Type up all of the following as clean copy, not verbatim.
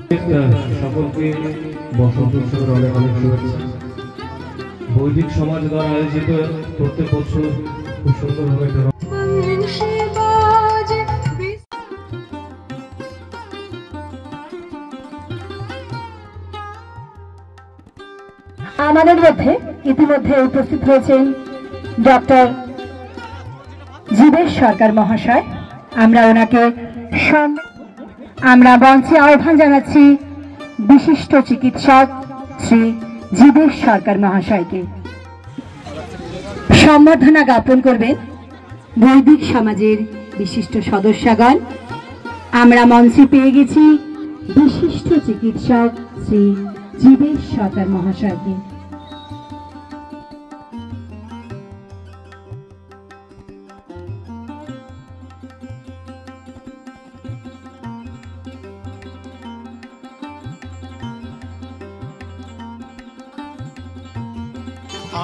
সকলকে বসন্ত উৎসবের অনেক অনেক শুভেচ্ছা। বৈদিক সমাজ দ্বারা আয়োজিত প্রত্যেক বছর খুব সুন্দরভাবে আমাদের মধ্যে ইতিমধ্যে উপস্থিত হয়েছেন ডক্টর জীবেশ সরকার মহাশয়। আমরা ওনাকে আমরা মঞ্চে আহ্বান জানাচ্ছি বিশিষ্ট চিকিৎসক শ্রী জীবেশ সরকার মহাশয়কে। সম্বর্ধনা জ্ঞাপন করবেন বৈদিক সমাজের বিশিষ্ট সদস্যগণ। আমরা মঞ্চে পেয়ে গেছি বিশিষ্ট চিকিৎসক শ্রী জীবেশ সরকার মহাশয়কে।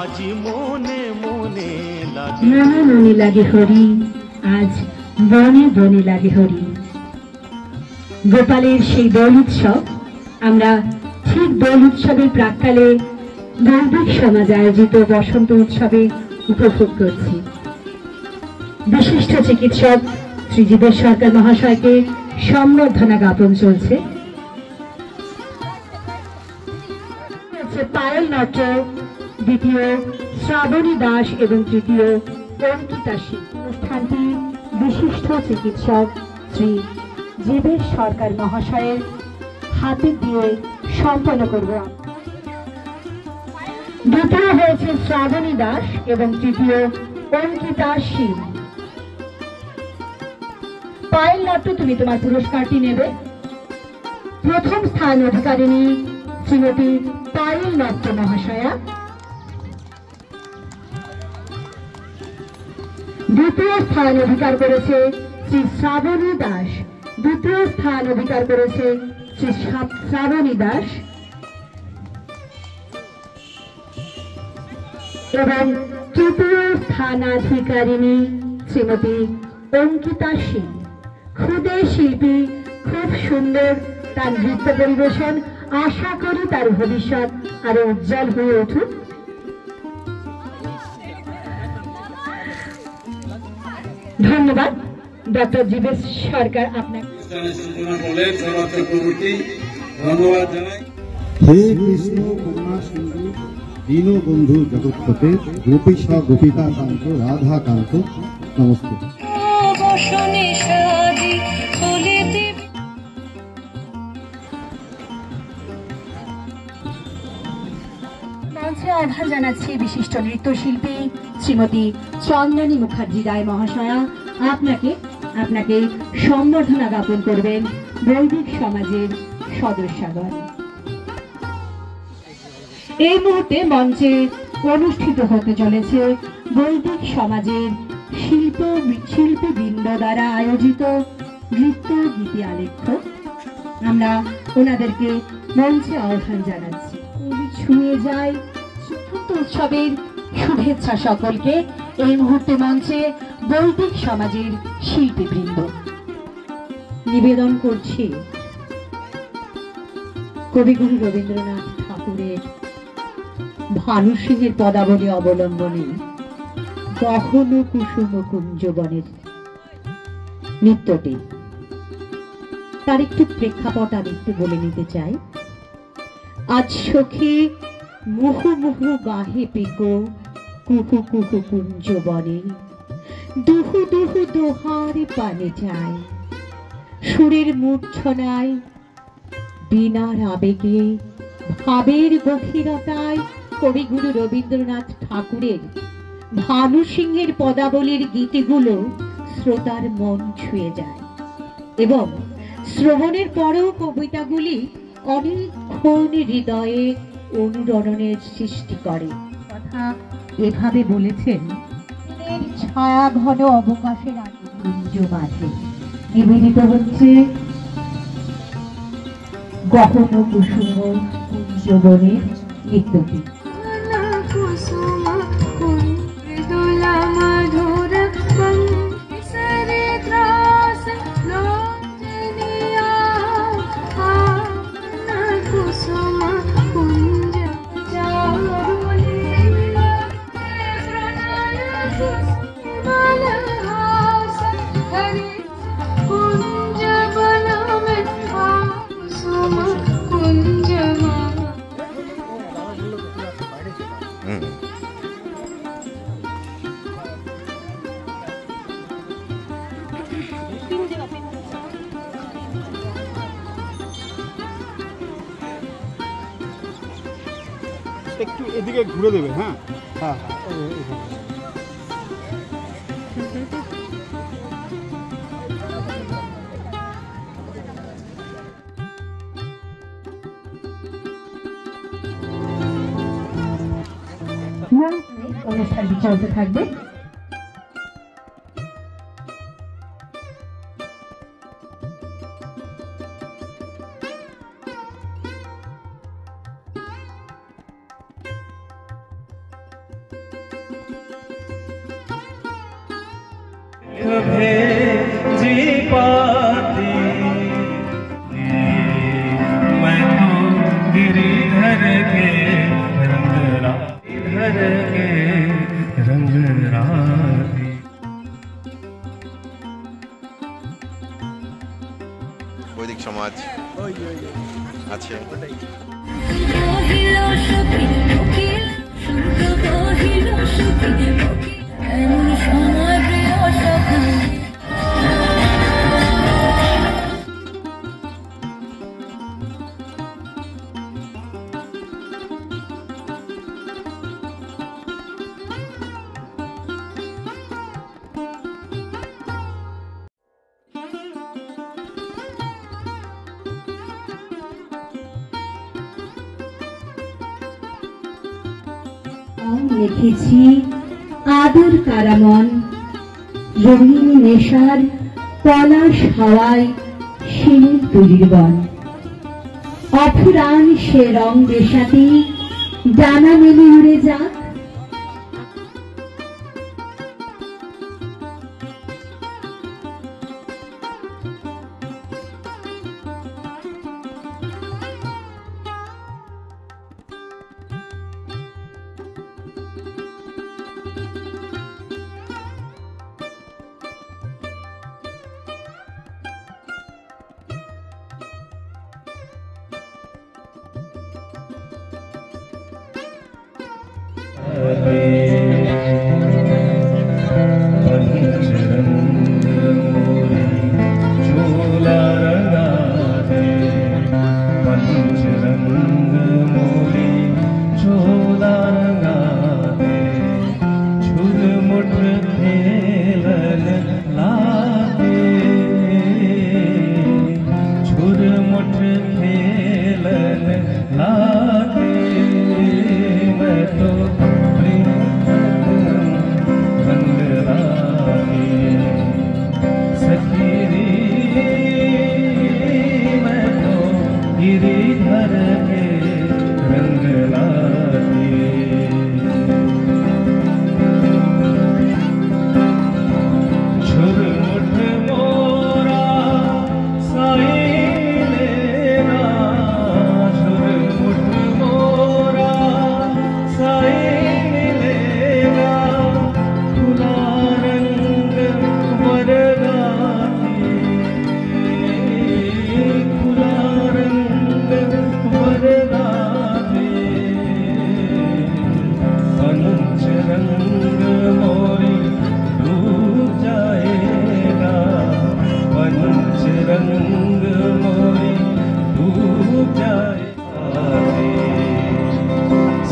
আজি মনে মনে লাগে হরি, আজ বনে বনে লাগে হরি। গোপালের সেই দোল উৎসব আমরা ঠিক দোল উৎসবের প্রাক্কালে বৈদিক সমাজ আয়োজিত বসন্ত উৎসবে উপভোগ করছি। বিশিষ্ট চিকিৎসক শ্রী জীবেশ সরকার মহাশয়কে সম্বর্ধনা জ্ঞাপন চলছে। পায়েল নাট্য, দ্বিতীয় শ্রাবণী দাস এবং তৃতীয় অঙ্কিতা সিং। অনুষ্ঠানটি বিশিষ্ট চিকিৎসক শ্রী জীবেশ সরকার মহাশয়ের হাতে দিয়ে সম্পন্ন করব। দ্বিতীয় হয়েছে শ্রাবণী দাস এবং তৃতীয় অঙ্কিতা সিং। পায়েল নাট্য, তুমি তোমার পুরস্কারটি নেবে। প্রথম স্থান অধিকারিণী শ্রীমতী পায়েল নাট্য মহাশয়া, দ্বিতীয় স্থান অধিকার করেছে শ্রী শ্রাবণী দাস। দ্বিতীয় স্থান অধিকার করেছে শ্রী শ্রাবণী দাস এবং তৃতীয় স্থানাধিকারিণী শ্রীমতী অঙ্কিতা সিং। ক্ষুদে শিল্পী, খুব সুন্দর তার নৃত্য পরিবেশন। আশা করি তার ভবিষ্যৎ আরো উজ্জ্বল হয়ে উঠুক। ধন্যবাদ ডক্টর জীবেশ সরকার আপনাকে। ধন্যবাদ জানাই। হে কৃষ্ণ করুণা সিন্ধু দীনবন্ধু জগৎপতে গোপীশ গোপিকা কান্ত রাধা কান্ত নমস্তে। মঞ্চে আহ্বান জানাচ্ছি বিশিষ্ট নৃত্যশিল্পী শ্রীমতী চন্দনী মুখার্জি রায় মহাশয়া। আপনাকে সম্বর্ধনা জ্ঞাপন করবেন বৈদিক সমাজের সদস্যগণ। এই মুহূর্তে মঞ্চে অনুষ্ঠিত হতে চলেছে বৈদিক সমাজের শিল্পীবৃন্দ দ্বারা আয়োজিত নৃত্য গীতি আলেখ্য। আমরা ওনাদেরকে মঞ্চে আহ্বান জানাচ্ছি। ছুঁয়ে যায় চতুর্থ উৎসবের শুভেচ্ছা সকলকে। এই মুহূর্তে মঞ্চে বৈদিক সমাজের শিল্পীবৃন্দ। নিবেদন করছি কবিগুরু রবীন্দ্রনাথ ঠাকুরের ভানু সিংহের পদাবলী অবলম্বনে গহন কুসুম কুঞ্জবনের নৃত্যটি। তার একটু প্রেক্ষাপট আমি একটু বলে নিতে চাই। আজ সখী মুহু মুহু গাহে পিকো কুহু কুহু কুঞ্জবনে, দুহু দুহু দোহারে পানে যায়, সুরের মূর্ছনায় বীণার আবেগে ভাবের গভীরতায় কবিগুরু রবীন্দ্রনাথ ঠাকুরের ভানু সিংহের পদাবলীর গীতিগুলো শ্রোতার মন ছুঁয়ে যায় এবং শ্রবণের পরেও কবিতাগুলি অনেকক্ষণ হৃদয়ে অনুরণনের সৃষ্টি করে। কথা এভাবে বলেছেন, ছায়া ঘন অবকাশের কুঞ্জ মাঝে নিবেদিত হচ্ছে গহন কুসুম কুঞ্জবনের নৃত্যটি। একটু এদিকে ঘুরে দেবে। হ্যাঁ হ্যাঁ হ্যাঁ অনুষ্ঠানটি চলতে থাকবে। जी पाती मैं तो गिरिधर के रंग राती। বৈদিক সমাজ আছে। লিখেছি আদর কারামন, রঙিন নেশার পলাশ হাওয়ায় শিমুল তৈরির বন, অফুরান সে রং দেশাতি ডানা মেলে উড়ে যাক।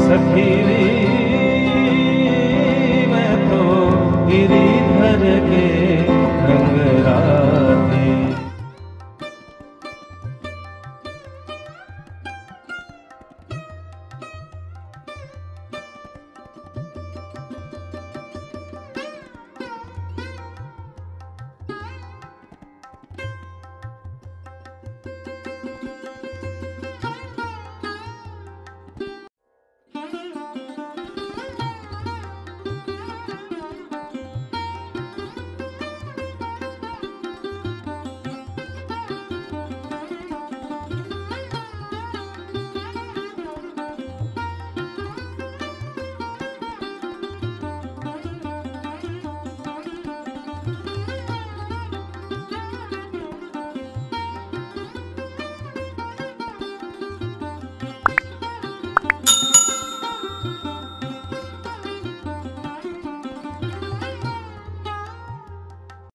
सखी रे मैं तो गिरिधर के